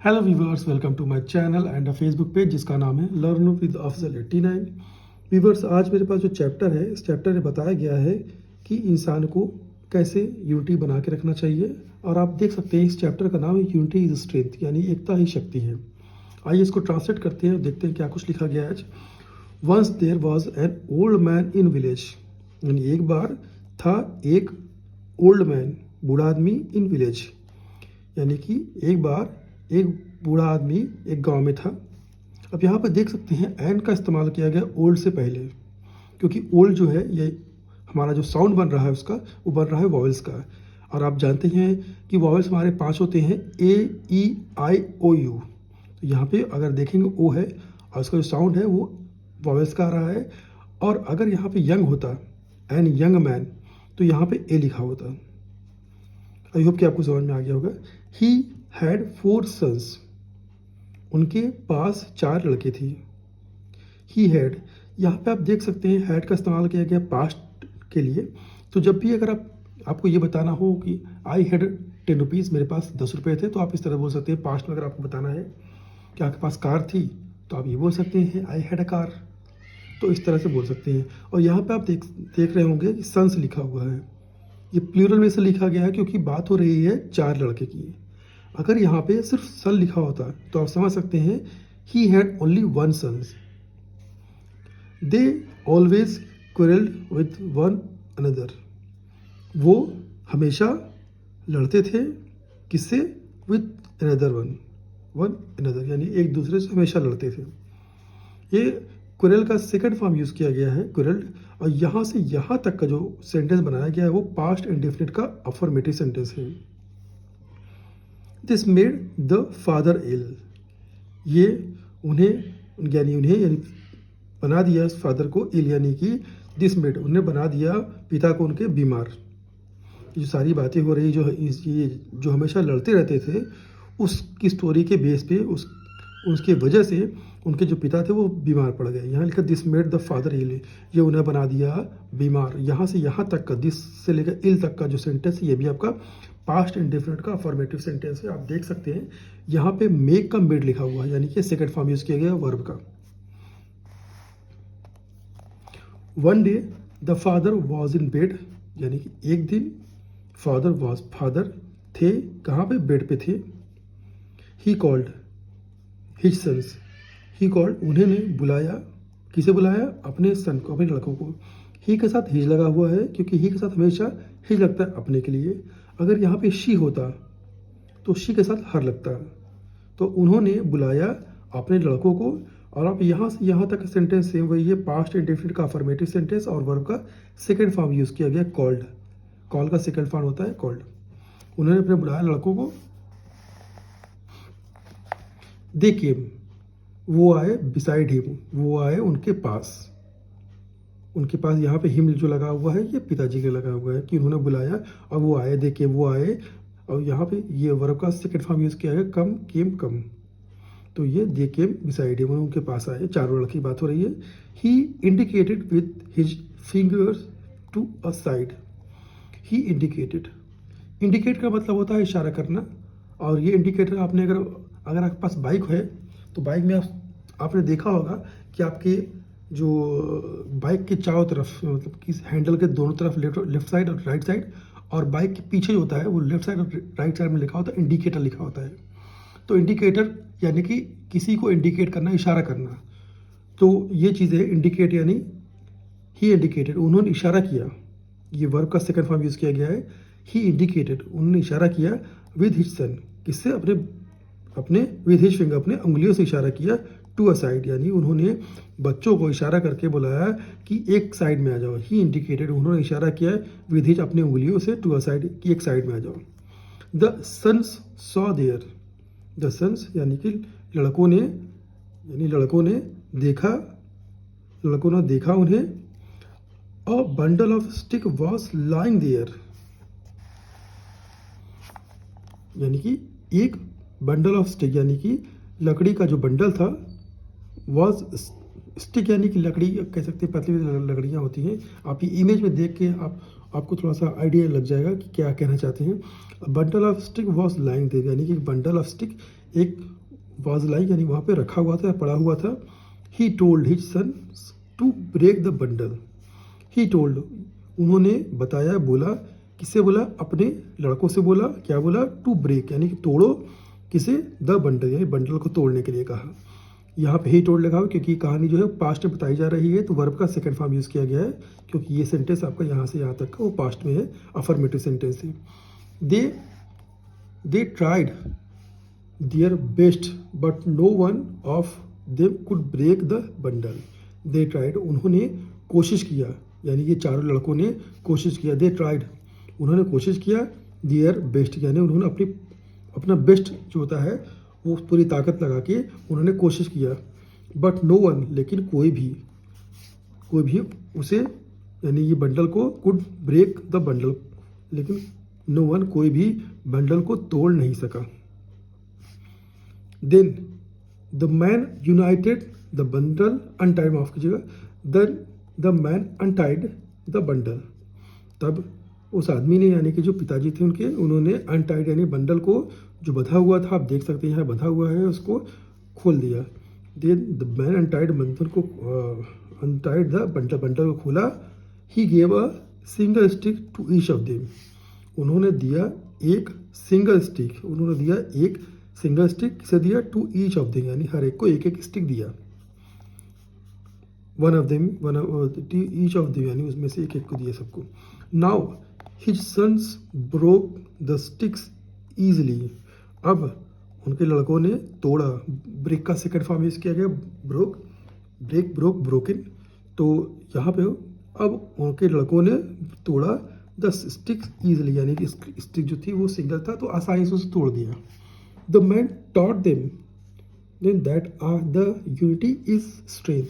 Hello viewers, welcome to my channel and a Facebook page जिसका नाम है learn with Afzal 89। Viewers, आज मेरे पास जो चैप्टर है, इस चैप्टर में बताया गया है कि इंसान को कैसे यूनिटी बना के रखना चाहिए। और आप देख सकते हैं इस चैप्टर का नाम है यूनिटी इज स्ट्रेंथ, यानी एकता ही शक्ति है। आइए इसको ट्रांसलेट करते हैं और देखते हैं क्या कुछ लिखा गया है आज। Once there was an old man in village, यानी एक बार था एक ओल्ड मैन, बूढ़ा आदमी, इन विलेज, यानी कि एक बार एक बूढ़ा आदमी एक गांव में था। अब यहाँ पर देख सकते हैं एन का इस्तेमाल किया गया ओल्ड से पहले, क्योंकि ओल्ड जो है ये हमारा जो साउंड बन रहा है उसका, वो बन रहा है वॉवेल्स का। और आप जानते हैं कि वॉवेल्स हमारे 5 होते हैं, ए ई आई ओ यू। तो यहाँ पे अगर देखेंगे ओ है और उसका जो साउंड है वो वॉवेल्स का आ रहा है। और अगर यहाँ पे यंग होता, एन यंग मैन, तो यहाँ पे ए लिखा होता। आई होप कि आपको समझ में आ गया होगा। ही हैड 4 सन्स, उनके पास 4 लड़के थे। ही हैड, यहाँ पे आप देख सकते हैं हैड का इस्तेमाल किया गया पास्ट के लिए। तो जब भी अगर आपको ये बताना हो कि आई हैड 10 रुपीज़, मेरे पास 10 रुपये थे, तो आप इस तरह बोल सकते हैं। पास्ट में अगर आपको बताना है कि आपके पास कार थी, तो आप ये बोल सकते हैं आई हैड अ कार। तो इस तरह से बोल सकते हैं। और यहाँ पे आप देख रहे होंगे कि सन्स लिखा हुआ है, ये प्लूरल में से लिखा गया है क्योंकि बात हो रही है 4 लड़के की। अगर यहाँ पे सिर्फ सन लिखा होता तो आप समझ सकते हैं he had only 1 sons. They always quarrelled with one another, वो हमेशा लड़ते थे, किससे? विथ अनदर वन अनदर, यानी एक दूसरे से हमेशा लड़ते थे। ये क्वेरल का सेकंड फॉर्म यूज़ किया गया है, क्वेरल्ड। और यहाँ से यहाँ तक का जो सेंटेंस बनाया गया है वो पास्ट इंडेफिनिट का अफर्मेटिव सेंटेंस है। दिस मेड द फादर इल, ये यानी बना दिया फादर को इल, यानी कि दिस मेड, उन्हें बना दिया पिता को उनके बीमार। ये जो सारी बातें हो रही जो हमेशा लड़ते रहते थे, उसकी स्टोरी के बेस पे उसके वजह से उनके जो पिता थे वो बीमार पड़ गए। यहाँ लिखा दिस मेड द फादर इल, ये उन्हें बना दिया बीमार। यहाँ से यहाँ तक का, दिस से लेकर इल तक का जो सेंटेंस है, ये भी आपका पास्ट इंडेफिनिट का अफर्मेटिव सेंटेंस है। आप देख सकते हैं यहाँ पे मेक का मेड लिखा हुआ है, यानी कि सेकंड फॉर्म यूज किया गया वर्ब का। One day the father was in bed, यानी कि एक दिन फादर थे कहाँ पे? बेड पे थे। He called his sons, he called, उन्होंने बुलाया, किसे बुलाया? अपने सन को, अपने लड़कों को। ही के साथ हिज लगा हुआ है क्योंकि ही के साथ हमेशा हिज लगता है अपने के लिए। अगर यहाँ पे शी होता तो शी के साथ हर लगता। तो उन्होंने बुलाया अपने लड़कों को। और आप यहाँ से यहाँ तक सेंटेंस सेम वही है, पास्ट इंडेफिनिट का अफर्मेटिव सेंटेंस और वर्ब का सेकंड फॉर्म यूज किया गया कॉल्ड। कॉल का सेकंड फॉर्म होता है कॉल्ड। उन्होंने अपने बुलाया लड़कों को। दे केम, वो आए, बिसाइड हिम, वो आए उनके पास। उनके पास यहाँ पे हिम जो लगा हुआ है ये पिताजी के लगा हुआ है कि उन्होंने बुलाया और वो आए। दे केम, वो आए। और यहाँ पे ये वर्ब का सेकंड फॉर्म यूज किया है कम, केम, कम। तो ये दे केम बिसाइड हिम, उनके पास आए। 4 लड़के की बात हो रही है। He indicated with his fingers to a side, he indicated, indicate का मतलब होता है इशारा करना। और ये इंडिकेटर आपने अगर आपके पास बाइक है तो बाइक में आपने देखा होगा कि आपके जो बाइक के चारों तरफ, मतलब कि हैंडल के दोनों तरफ लेफ्ट साइड और राइट साइड, और बाइक के पीछे जो होता है वो लेफ्ट साइड और राइट साइड में लिखा होता है इंडिकेटर लिखा होता है। तो इंडिकेटर यानी कि किसी को इंडिकेट करना, इशारा करना। तो ये चीज़ है इंडिकेट, यानी ही इंडिकेटेड, उन्होंने इशारा किया। ये वर्ब का सेकंड फॉर्म यूज़ किया गया है। ही इंडिकेटेड, उन्होंने इशारा किया विद हिज सन, किससे? अपने विद हिज फिंगर, अपने उंगलियों से इशारा किया। टू अ साइड, यानी उन्होंने बच्चों को इशारा करके बुलाया कि एक साइड में आ जाओ। ही इंडिकेटेड, उन्होंने इशारा किया विद हिज, अपने उंगलियों से, टू अ साइड, कि एक साइड में आ जाओ। The sons saw there, the sons यानी कि लड़कों ने देखा उन्हें। A bundle of stick was lying there, यानी कि एक बंडल ऑफ स्टिक, यानी कि लकड़ी का जो बंडल था, वॉज स्टिक यानी कि लकड़ी कह सकते हैं, पतली लकड़ियाँ होती हैं। आप ये इमेज में देख के आप आपको थोड़ा सा आइडिया लग जाएगा कि क्या कहना चाहते हैं। Bundle of stick was lying there, यानी कि बंडल ऑफ स्टिक एक वॉज लाइंग यानी वहाँ पे रखा हुआ था, पड़ा हुआ था। He told his son to break the bundle. He told, उन्होंने बताया, बोला, किससे बोला? अपने लड़कों से बोला। क्या बोला? टू ब्रेक यानी कि तोड़ो, किसे? द बंडल, यानी बंडल को तोड़ने के लिए कहा। यहाँ पे ही टोल्ड लगा हो क्योंकि कहानी जो है पास्ट में बताई जा रही है, तो वर्ब का सेकंड फॉर्म यूज़ किया गया है, क्योंकि ये सेंटेंस आपका यहाँ से यहाँ तक का वो पास्ट में है, अफर्मेटिव सेंटेंस है। They tried their best but no one of them could break the bundle. They tried, उन्होंने कोशिश किया, यानी कि चारों लड़कों ने कोशिश किया। दे ट्राइड, उन्होंने कोशिश किया। देयर बेस्ट, यानी उन्होंने अपना बेस्ट जो होता है वो पूरी ताकत लगा के उन्होंने कोशिश किया। बट नो वन, लेकिन कोई भी उसे, यानी ये बंडल को, कुड ब्रेक द बंडल, लेकिन नो वन, कोई भी बंडल को तोड़ नहीं सका। Then the man united the bundle, untied, माफ कीजिएगा, then the man untied the bundle. तब उस आदमी ने, यानी कि जो पिताजी थे उनके, उन्होंने अनटाइड यानी बंडल को जो बंधा हुआ था, आप देख सकते हैं यहाँ बंधा हुआ है, उसको खोल दिया। देन द मैन अनटाइड, बंधन को अनटाइड द बंडल, बंडल को खोला। He gave a single stick to each of them, उन्होंने दिया एक सिंगल स्टिक, उन्होंने दिया एक सिंगल स्टिक, किसे दिया? टू ईच ऑफ देम, यानी हर एक को एक एक स्टिक दिया। One of them, each of them, यानी उसमें से एक एक को दिया सबको। Now his sons broke the sticks easily, अब उनके लड़कों ने तोड़ा। ब्रेक का सेकंड फॉर्म यूज किया गया, ब्रोक, ब्रेक, ब्रोक, ब्रोकन। तो यहाँ पे अब उनके लड़कों ने तोड़ा द स्टिक्स ईजिली, यानी कि स्टिक जो थी वो सिंगल था तो आसानी से उसे तोड़ दिया। The man taught them then that the unity is strength,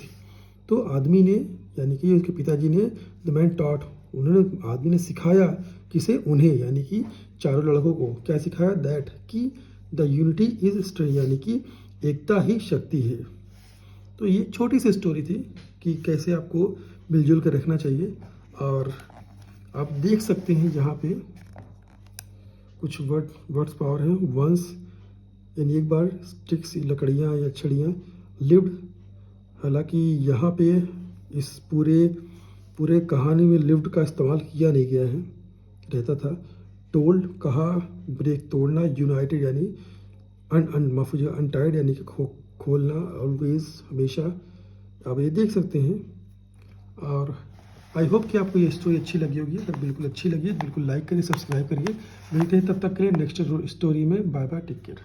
तो आदमी ने, यानी कि उसके पिताजी ने, द मैन टॉट, उन्होंने, आदमी ने सिखाया, किसे? उन्हें, यानी कि चारों लड़कों को क्या सिखाया? दैट, कि द यूनिटी इज स्ट्रेंथ, यानी कि एकता ही शक्ति है। तो ये छोटी सी स्टोरी थी कि कैसे आपको मिलजुल कर रखना चाहिए। और आप देख सकते हैं यहाँ पे कुछ वर्ड्स पावर हैं। वंस, यानी एक बार, स्टिक्स, लकड़ियाँ या छड़ियाँ। लिव्ड, हालांकि यहाँ पे इस पूरे कहानी में लिव्ड का इस्तेमाल किया नहीं गया है, रहता था। टोल्ड, कहा। ब्रेक, तोड़ना। यूनाइटेड, यानी अनटाइड, यानी कि खोलना। ऑलवेज, हमेशा। आप ये देख सकते हैं। और आई होप कि आपको ये स्टोरी अच्छी लगी होगी। अगर बिल्कुल अच्छी लगी है बिल्कुल लाइक करिए, सब्सक्राइब करिए। मिलते हैं तब तक के लिए नेक्स्ट स्टोरी में। Bye bye, take care.